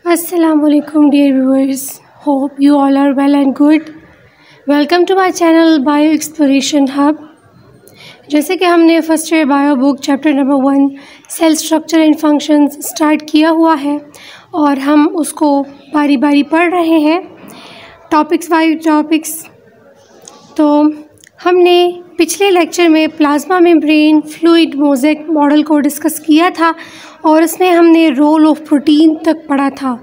Assalamualaikum dear viewers. Hope you all are well and good. Welcome to my channel Bio Exploration Hub. जैसे कि हमने first year bio book chapter number 1 cell structure and functions start किया हुआ है और हम उसको बारी बारी पढ़ रहे हैं टॉपिक्स बाय टॉपिक्स। तो हमने पिछले लेक्चर में plasma membrane fluid mosaic model को डिस्कस किया था और उसमें हमने रोल ऑफ प्रोटीन तक पढ़ा था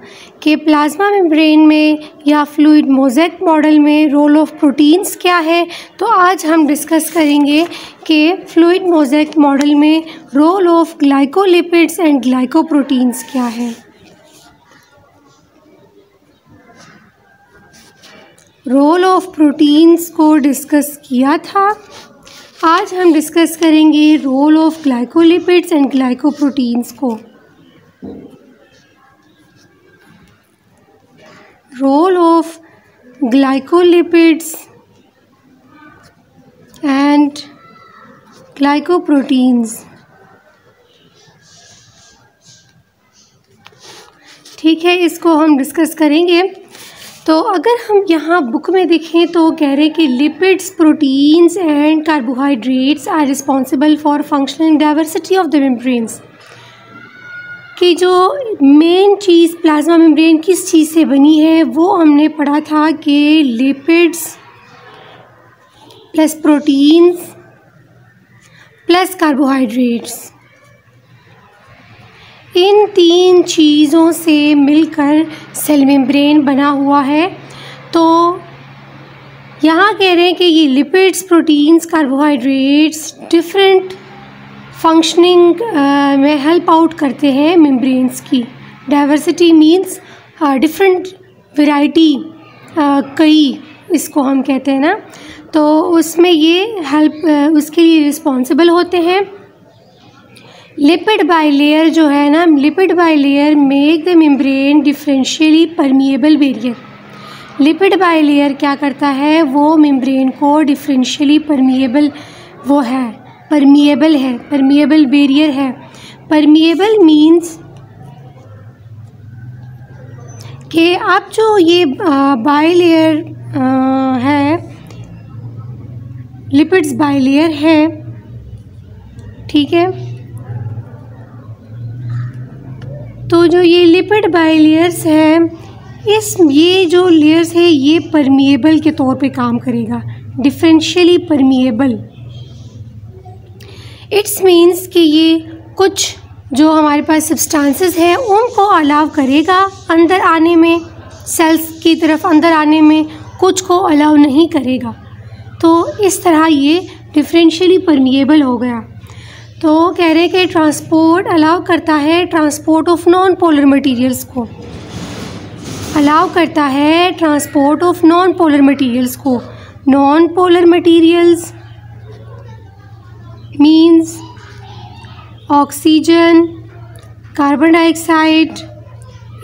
कि प्लाज्मा मेम्ब्रेन में या फ्लूइड मोज़ेक मॉडल में रोल ऑफ प्रोटीन्स क्या है। तो आज हम डिस्कस करेंगे कि फ्लूइड मोज़ेक मॉडल में role of glycolipids and glycoproteins क्या है। रोल ऑफ प्रोटीन्स को डिस्कस किया था। आज हम डिस्कस करेंगे role of glycolipids and glycoproteins को। Role of glycolipids and glycoproteins. ठीक है, इसको हम डिस्कस करेंगे। तो अगर हम यहाँ बुक में देखें तो कह रहे हैं कि lipids proteins and carbohydrates are responsible for functional diversity of the membranes. कि जो मेन चीज़ प्लाज्मा मेम्ब्रेन किस चीज़ से बनी है वो हमने पढ़ा था कि lipids plus proteins plus carbohydrates, इन तीन चीज़ों से मिलकर सेल मेम्ब्रेन बना हुआ है। तो यहाँ कह रहे हैं कि ये lipids proteins carbohydrates different functioning में हेल्प आउट करते हैं मेम्ब्रेन्स की। डाइवर्सिटी मीन्स डिफरेंट वैरायटी, कई इसको हम कहते हैं ना, तो उसमें ये हेल्प उसके लिए रिस्पॉन्सिबल होते हैं। लिपिड बाइलेयर जो है ना, lipid bilayer make the membrane differentially permeable barrier. Lipid bilayer क्या करता है, वो मेम्ब्रेन को डिफरेंशियली परमिएबल वो है, परमिएबल है, परमिएबल बैरियर है। परमिएबल मीन्स कि अब जो ये बाइलेयर है, लिपिड्स बाइलेयर है, ठीक है। तो जो ये लिपिड बाइलेयर्स है, ये जो लेयर्स है ये परमिएबल के तौर पे काम करेगा, डिफरेंशियली परमिएबल। इट्स मीन्स कि ये कुछ जो हमारे पास सब्सटेंसेस है उनको अलाउ करेगा अंदर आने में, सेल्स की तरफ अंदर आने में, कुछ को अलाउ नहीं करेगा। तो इस तरह ये डिफरेंशियली परमिएबल हो गया। तो कह रहे हैं कि ट्रांसपोर्ट अलाउ करता है, transport of non polar materials को अलाउ करता है, transport of non polar materials को। Non polar materials means oxygen, carbon dioxide,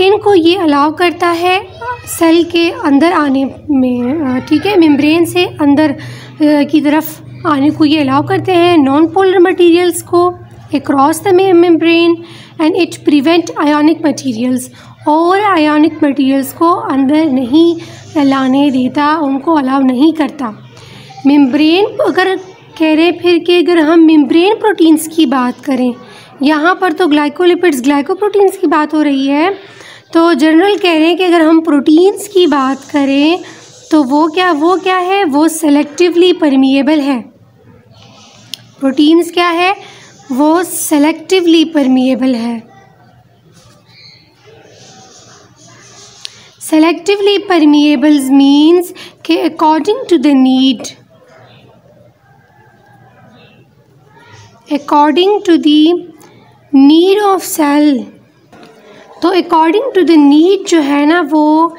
इनको ये अलाउ करता है सेल के अंदर आने में, ठीक है। मेम्ब्रेन से अंदर की तरफ आने को ये अलाउ करते हैं नॉन पोलर मटेरियल्स को across the membrane and it prevent ionic materials, और आयोनिक मटेरियल्स को अंदर नहीं लाने देता, उनको अलाउ नहीं करता। मेम्ब्रेन अगर कह रहे हैं फिर कि अगर हम मेम्ब्रेन प्रोटीन्स की बात करें, यहाँ पर तो ग्लाइकोलिपिड्स ग्लाइकोप्रोटीन्स की बात हो रही है, तो जनरल कह रहे हैं कि अगर हम प्रोटीन्स की बात करें तो वो क्या है, वो सेलेक्टिवली परमिएबल है। प्रोटीन्स क्या है, वो सेलेक्टिवली परमिएबल है। सेलेक्टिवली परमिएबल मीन्स कि according to the need, according to the need of cell. तो अकॉर्डिंग टू द नीड जो है ना वो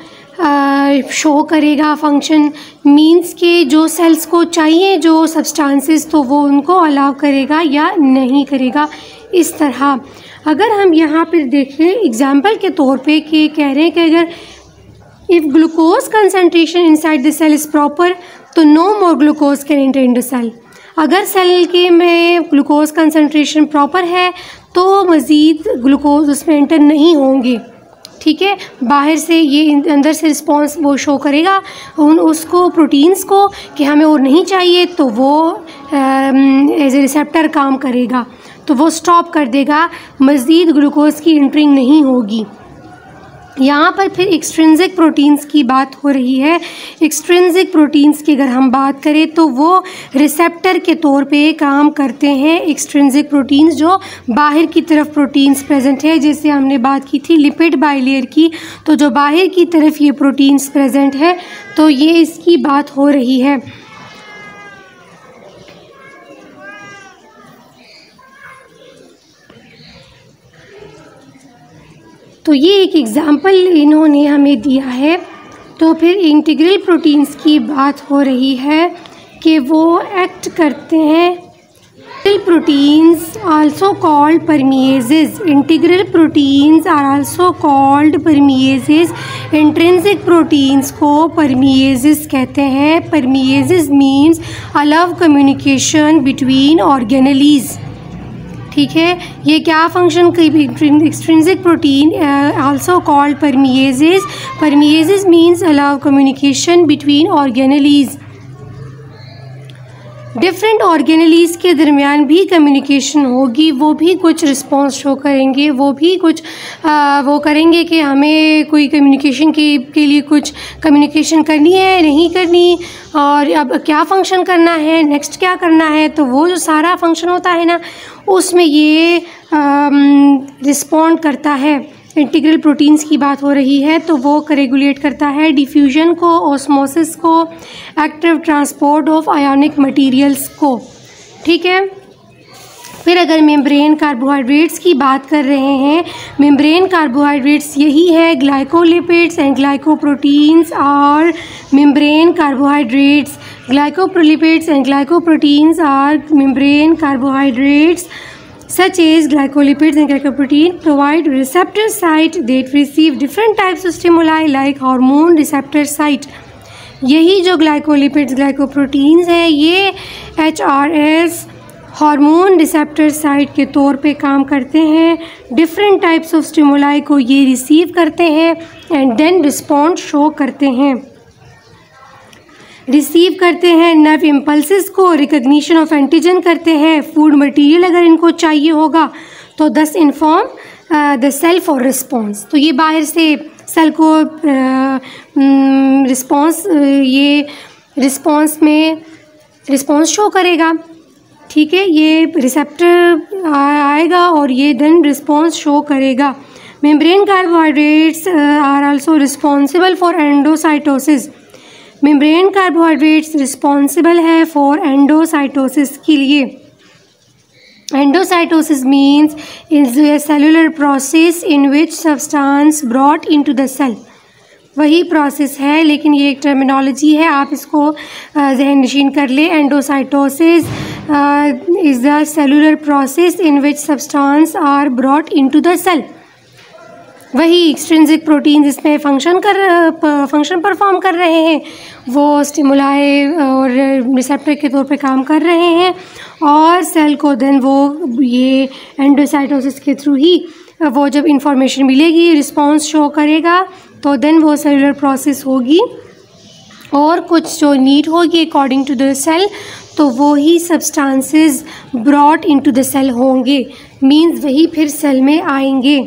शो करेगा फंक्शन, मीन्स के जो सेल्स को चाहिए जो सब्सटेंसेस, तो वो उनको अलाउ करेगा या नहीं करेगा। इस तरह अगर हम यहाँ पर देखें एग्जांपल के तौर पे कि कह रहे हैं कि अगर if glucose concentration inside the cell is proper तो no more glucose can enter in the cell. अगर सेल के में ग्लूकोज कंसनट्रेशन प्रॉपर है तो मज़ीद ग्लूकोज उसमें एंटर नहीं होंगे। ठीक है। बाहर से ये अंदर से रिस्पॉन्स वो शो करेगा उसको प्रोटीन्स को कि हमें और नहीं चाहिए, तो वो एज ए रिसेप्टर काम करेगा, तो वो स्टॉप कर देगा, मज़ीद ग्लूकोज की एंट्रिंग नहीं होगी। यहाँ पर फिर एक्सट्रिंसिक प्रोटीन्स की बात हो रही है। एक्सट्रिंसिक प्रोटीन्स की अगर हम बात करें तो वो रिसेप्टर के तौर पे काम करते हैं। एक्सट्रिंसिक प्रोटीन्स जो बाहर की तरफ प्रोटीन्स प्रेजेंट है, जैसे हमने बात की थी लिपिड बाइलेयर की, तो जो बाहर की तरफ ये प्रोटीन्स प्रेजेंट है, तो ये इसकी बात हो रही है। तो ये एक एग्ज़ाम्पल इन्होंने हमें दिया है। तो फिर इंटीग्रल प्रोटीन्स की बात हो रही है कि वो एक्ट करते हैं। Integral proteins also called permeases. Integral proteins are also called permeases. Intrinsic proteins को परमिएजेस कहते हैं। Permeases means allow communication between organelles, ठीक है। ये क्या फंक्शन की extrinsic protein also called permeases. Permeases means allow communication between organelles. Different organelles के दरमियान भी कम्युनिकेशन होगी, वो भी कुछ रिस्पॉन्स शो करेंगे, वो भी कुछ वो करेंगे कि हमें कोई कम्युनिकेशन के लिए कुछ कम्युनिकेशन करनी है, नहीं करनी, और अब क्या फ़ंक्शन करना है, नेक्स्ट क्या करना है। तो वो जो सारा फंक्शन होता है ना, उसमें ये रिस्पॉन्ड करता है। इंटीग्रल प्रोटीन्स की बात हो रही है, तो वो रेगुलेट करता है डिफ्यूजन को, ऑस्मोसिस को, active transport of ionic materials को, ठीक है। फिर अगर मेम्ब्रेन कार्बोहाइड्रेट्स की बात कर रहे हैं, मेम्ब्रेन कार्बोहाइड्रेट्स यही है ग्लाइकोलिपिड्स एंड ग्लाइकोप्रोटीन्स और membrane carbohydrates. Glycolipids and glycoproteins are membrane carbohydrates such as glycolipids and glycoprotein provide receptor site that receive different types of stimuli like hormone receptor site। यही जो glycolipids glycoproteins हैं, ये HRS hormone receptor site के तौर पे काम करते हैं। डिफरेंट टाइप्स ऑफ स्टिमुलाई को ये रिसीव करते हैं एंड देन रिस्पॉन्ड शो करते हैं, रिसीव करते हैं। नर्व इम्पल्सेस को रिकग्निशन ऑफ एंटीजन करते हैं। फूड मटेरियल अगर इनको चाहिए होगा तो thus inform the cell for response. तो ये बाहर से सेल को रिस्पॉन्स ये रिस्पॉन्स में रिस्पॉन्स शो करेगा, ठीक है। ये रिसेप्टर आएगा और ये देन रिस्पॉन्स शो करेगा। Membrane carbohydrates are also responsible for endocytosis. Membrane carbohydrates responsible है फॉर एंडोसाइटोसिस के लिए। Endocytosis means is a cellular process in which substance brought into the cell. वही प्रोसेस है, लेकिन ये एक टर्मिनोलॉजी है, आप इसको ज़हन नशीन कर ले। Endocytosis is the cellular process in which substance are brought into the cell. वही एक्सट्रिंसिक प्रोटीन इसमें फंक्शन परफॉर्म कर रहे हैं, वो स्टिमुलाई और रिसेप्टर के तौर पे काम कर रहे हैं, और सेल को देन वो ये एंडोसाइटोसिस के थ्रू ही वो जब इंफॉर्मेशन मिलेगी, रिस्पॉन्स शो करेगा, तो देन वो सेलुलर प्रोसेस होगी और कुछ जो नीड होगी अकॉर्डिंग टू द सेल, तो वो ही substances brought into the cell होंगे, मींस वही फिर सेल में आएंगे।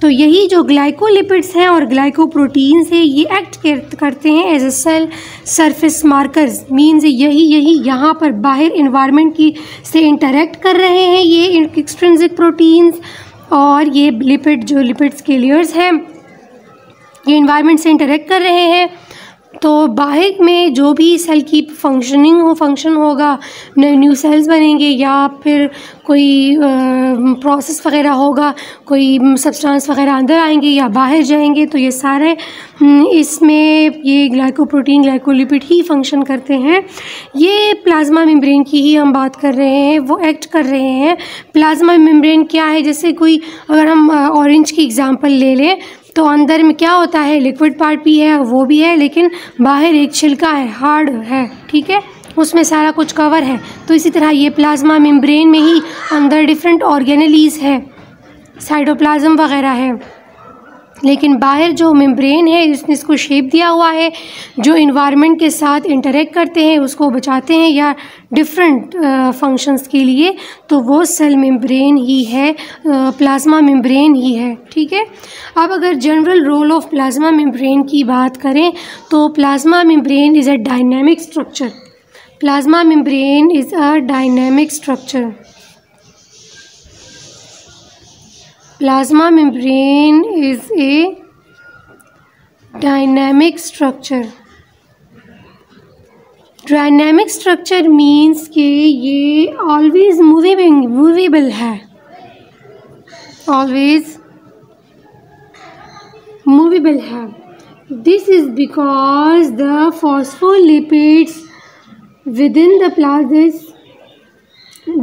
तो यही जो ग्लाइकोलिपिड्स हैं और ग्लाइकोप्रोटीन्स हैं, ये एक्ट करते हैं as a cell surface markers, means यही यहाँ पर बाहर इन्वायरमेंट की से इंटरेक्ट कर रहे हैं ये एक्सट्रिंसिक प्रोटीन्स, और ये लिपिड जो लिपिड्स के लेयर्स हैं ये इन्वायरमेंट से इंटरेक्ट कर रहे हैं। तो बाहर में जो भी सेल की फंक्शन होगा, न्यू सेल्स बनेंगे या फिर कोई प्रोसेस वगैरह होगा, कोई सब्सटेंस वगैरह अंदर आएंगे या बाहर जाएंगे, तो ये सारे इसमें ये ग्लाइकोप्रोटीन ग्लाइकोलिपिड ही फंक्शन करते हैं। ये प्लाज्मा मेम्ब्रेन की ही हम बात कर रहे हैं, वो एक्ट कर रहे हैं। प्लाज्मा मेम्ब्रेन क्या है, जैसे कोई अगर हम ऑरेंज की एग्जांपल ले लें, तो अंदर में क्या होता है, लिक्विड पार्ट भी है, वो भी है, लेकिन बाहर एक छिलका है, हार्ड है, ठीक है, उसमें सारा कुछ कवर है। तो इसी तरह ये प्लाज्मा मेम्ब्रेन में ही अंदर डिफरेंट ऑर्गेनेलीज है, साइटोप्लाज्म वगैरह है, लेकिन बाहर जो मेम्ब्रेन है इसने इसको शेप दिया हुआ है, जो इन्वायरमेंट के साथ इंटरेक्ट करते हैं उसको बचाते हैं या डिफरेंट फंक्शंस के लिए, तो वो सेल मेम्ब्रेन ही है, प्लाज्मा मेम्ब्रेन ही है। ठीक है, अब अगर general role of plasma membrane की बात करें तो plasma membrane is a dynamic structure. Plasma membrane is a dynamic structure. Plasma membrane is a dynamic structure. Dynamic structure means कि ये always movable है, always movable है। This is because the phospholipids within the plasma.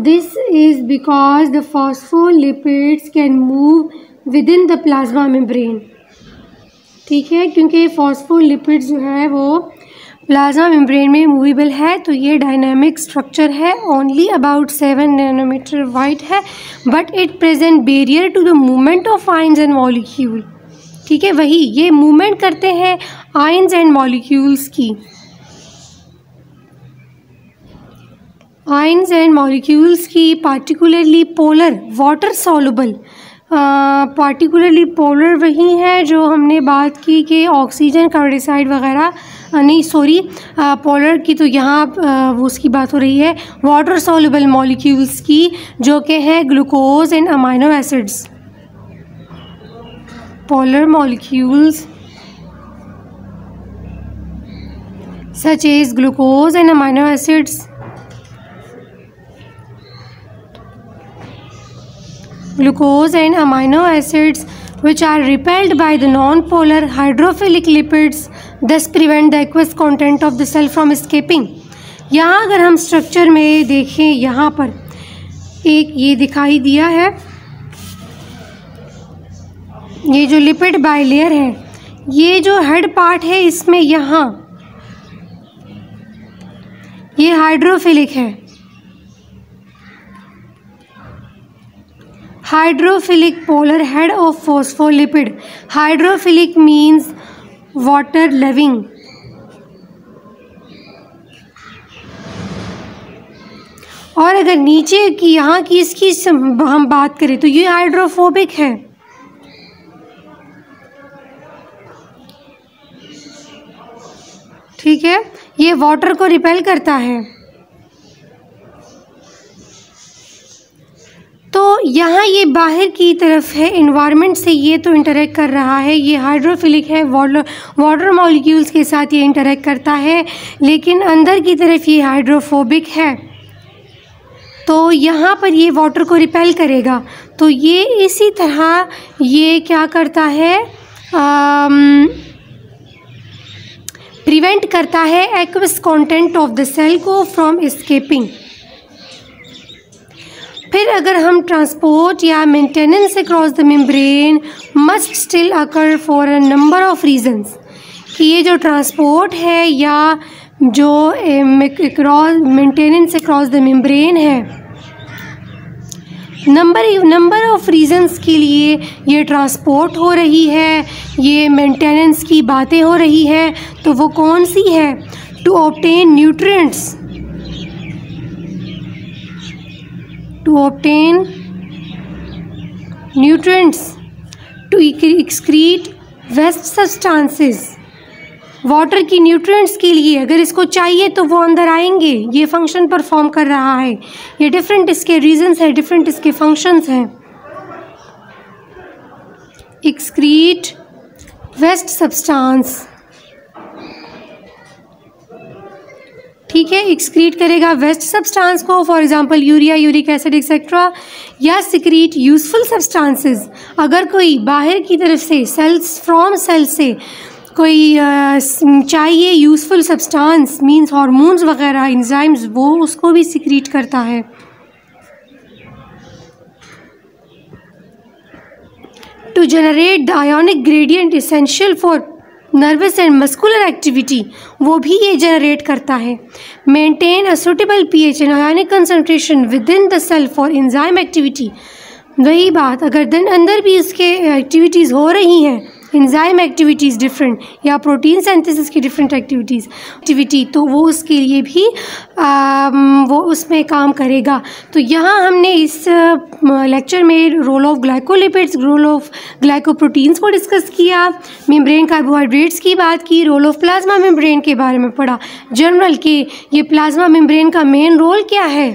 This is because the phospholipids can move within the plasma membrane। ठीक है, क्योंकि phospholipids जो है वो प्लाज्मा मेम्ब्रेन में मूवेबल है, तो ये डायनामिक स्ट्रक्चर है। ओनली अबाउट 7 नैनोमीटर वाइड है, but it present barrier to the movement of ions and molecule. ठीक है, वही ये मूवमेंट करते हैं आयंस एंड मॉलिक्यूल्स की। आयंस एंड मॉलिक्यूल्स की particularly polar water soluble, particularly polar वही है जो हमने बात की कि ऑक्सीजन कार्बन डाइऑक्साइड वगैरह, नहीं सॉरी, पोलर की तो यहाँ वो उसकी बात हो रही है वाटर सॉल्युबल मॉलिक्यूल्स की, जो कि हैं glucose and amino acids. Polar molecules such as glucose and amino acids, glucose and amino acids which are repelled by the non-polar hydrophilic lipids, thus prevent the aqueous content of the cell from escaping। यहाँ अगर हम structure में देखें, यहाँ पर एक ये दिखाई दिया है, ये जो लिपिड बाइलेयर है, ये जो हेड पार्ट है इसमें यहाँ ये हाइड्रोफिलिक है। Hydrophilic polar head of phospholipid. Hydrophilic means water loving. और अगर नीचे की यहाँ की इसकी हम बात करें तो ये हाइड्रोफोबिक है। ठीक है, ये वाटर को रिपेल करता है। तो यहाँ ये बाहर की तरफ है, इन्वायरमेंट से ये तो इंटरेक्ट कर रहा है, ये हाइड्रोफिलिक है, वाटर मॉलिक्यूल्स के साथ ये इंटरेक्ट करता है, लेकिन अंदर की तरफ ये हाइड्रोफोबिक है, तो यहाँ पर ये वाटर को रिपेल करेगा। तो ये इसी तरह ये क्या करता है, प्रिवेंट करता है aqueous content of the cell को फ्रॉम एस्केपिंग। फिर अगर हम ट्रांसपोर्ट या maintenance across the membrane must still occur for a number of reasons, कि ये जो ट्रांसपोर्ट है या जो मेंटेनेंस अक्रॉस द मेम्ब्रेन है, नंबर ऑफ रीजंस के लिए ये ट्रांसपोर्ट हो रही है, ये मेंटेनेंस की बातें हो रही है, तो वो कौन सी है? To obtain nutrients, to obtain nutrients, to excrete waste substances। Water की न्यूट्रिएंट्स के लिए अगर इसको चाहिए तो वो अंदर आएंगे, ये फंक्शन परफॉर्म कर रहा है। ये डिफरेंट इसके रीजंस हैं, डिफरेंट इसके फंक्शंस हैं। excrete waste substance, ठीक है, एक्सक्रीट करेगा वेस्ट सब्सटेंस को, for example urea, uric acid etcetera, या सिक्रीट यूजफुल सब्सटेंसेस। अगर कोई बाहर की तरफ से फ्रॉम सेल से कोई चाहिए यूजफुल सब्सटेंस, मींस हार्मोन्स वगैरह, एंजाइम्स, वो उसको भी सिक्रीट करता है। To generate the ionic gradient essential for nervous and muscular activity, वो भी ये जनरेट करता है। Maintain a suitable pH and ionic concentration within the cell for enzyme activity. वही बात, अगर दिन अंदर भी इसके एक्टिविटीज़ हो रही हैं, एंजाइम एक्टिविटीज़ डिफरेंट, या प्रोटीन सिंथेसिस की डिफरेंट एक्टिविटी, तो वो उसके लिए भी वो उसमें काम करेगा। तो यहाँ हमने इस लेक्चर में role of glycolipids, role of glycoproteins को डिस्कस किया, मेम्ब्रेन कार्बोहाइड्रेट्स की बात की, रोल ऑफ प्लाज्मा मेम्ब्रेन के बारे में पढ़ा जनरल कि ये प्लाज्मा मेम्ब्रेन का मेन रोल क्या है।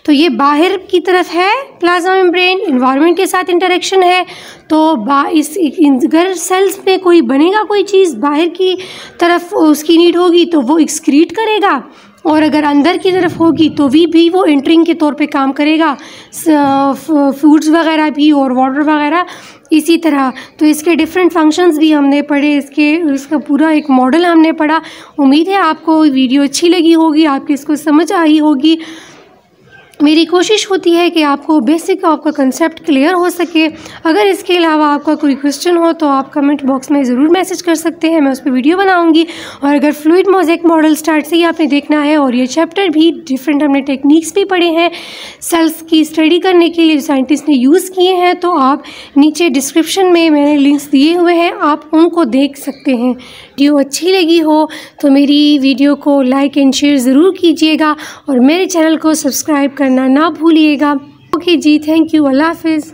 तो ये बाहर की तरफ है प्लाज्मा मेम्ब्रेन, इन्वायरमेंट के साथ इंटरेक्शन है। तो अगर सेल्स में कोई बनेगा कोई चीज़ बाहर की तरफ उसकी नीड होगी तो वो एक्सक्रीट करेगा, और अगर अंदर की तरफ होगी तो भी वो एंटरिंग के तौर पे काम करेगा, फूड्स वगैरह भी और वाटर वगैरह इसी तरह। तो इसके डिफरेंट फंक्शंस भी हमने पढ़े, इसका पूरा एक मॉडल हमने पढ़ा। उम्मीद है आपको वीडियो अच्छी लगी होगी, आपकी इसको समझ आई होगी। मेरी कोशिश होती है कि आपको बेसिक आपका कंसेप्ट क्लियर हो सके। अगर इसके अलावा आपका कोई क्वेश्चन हो तो आप कमेंट बॉक्स में ज़रूर मैसेज कर सकते हैं, मैं उस पर वीडियो बनाऊंगी। और अगर फ्लूइड मोज़ेक मॉडल स्टार्ट से ही आपने देखना है और ये चैप्टर भी डिफरेंट हमने टेक्निक्स भी पढ़े हैं सेल्स की स्टडी करने के लिए साइंटिस्ट ने यूज़ किए हैं, तो आप नीचे डिस्क्रिप्शन में मैंने लिंक्स दिए हुए हैं, आप उनको देख सकते हैं। वीडियो अच्छी लगी हो तो मेरी वीडियो को लाइक एंड शेयर ज़रूर कीजिएगा और मेरे चैनल को सब्सक्राइब करना ना भूलिएगा। ओके जी, थैंक यू, अल्लाह हाफिज़।